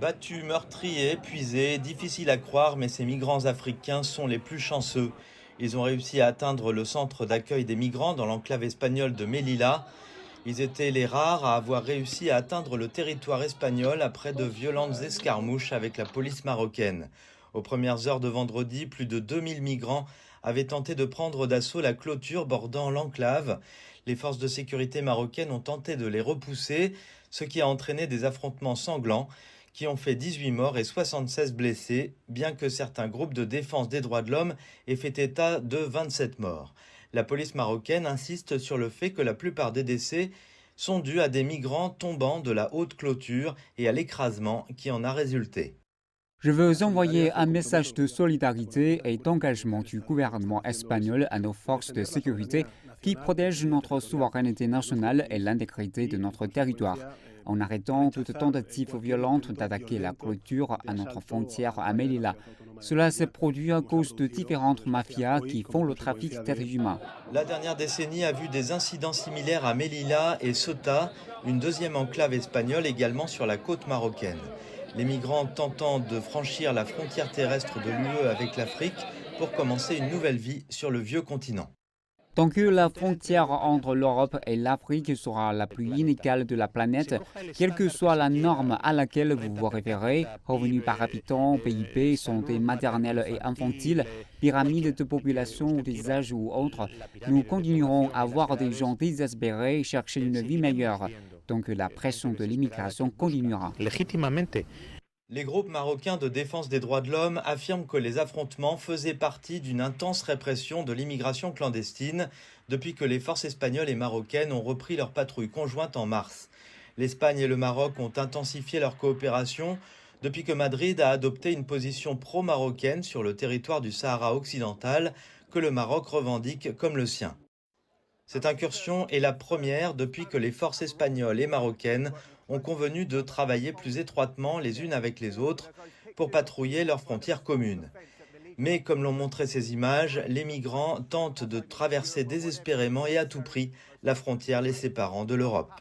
Battus, meurtris, épuisés, difficile à croire, mais ces migrants africains sont les plus chanceux. Ils ont réussi à atteindre le centre d'accueil des migrants dans l'enclave espagnole de Melilla. Ils étaient les rares à avoir réussi à atteindre le territoire espagnol après de violentes escarmouches avec la police marocaine. Aux premières heures de vendredi, plus de 2000 migrants avaient tenté de prendre d'assaut la clôture bordant l'enclave. Les forces de sécurité marocaines ont tenté de les repousser, ce qui a entraîné des affrontements sanglants qui ont fait 18 morts et 76 blessés, bien que certains groupes de défense des droits de l'homme aient fait état de 27 morts. La police marocaine insiste sur le fait que la plupart des décès sont dus à des migrants tombant de la haute clôture et à l'écrasement qui en a résulté. Je veux envoyer un message de solidarité et d'engagement du gouvernement espagnol à nos forces de sécurité qui protègent notre souveraineté nationale et l'intégrité de notre territoire, en arrêtant toute tentative violente d'attaquer la clôture à notre frontière à Melilla. Cela s'est produit à cause de différentes mafias qui font le trafic d'êtres humains. La dernière décennie a vu des incidents similaires à Melilla et Ceuta, une deuxième enclave espagnole également sur la côte marocaine. Les migrants tentant de franchir la frontière terrestre de l'UE avec l'Afrique pour commencer une nouvelle vie sur le vieux continent. Tant que la frontière entre l'Europe et l'Afrique sera la plus inégale de la planète, quelle que soit la norme à laquelle vous vous référez, revenus par habitant, PIB, santé maternelle et infantile, pyramide de population ou des âges ou autres, nous continuerons à voir des gens désespérés chercher une vie meilleure. Donc la pression de l'immigration continuera. Les groupes marocains de défense des droits de l'homme affirment que les affrontements faisaient partie d'une intense répression de l'immigration clandestine depuis que les forces espagnoles et marocaines ont repris leur patrouille conjointe en mars. L'Espagne et le Maroc ont intensifié leur coopération depuis que Madrid a adopté une position pro-marocaine sur le territoire du Sahara occidental que le Maroc revendique comme le sien. Cette incursion est la première depuis que les forces espagnoles et marocaines ont convenu de travailler plus étroitement les unes avec les autres pour patrouiller leurs frontières communes. Mais comme l'ont montré ces images, les migrants tentent de traverser désespérément et à tout prix la frontière les séparant de l'Europe.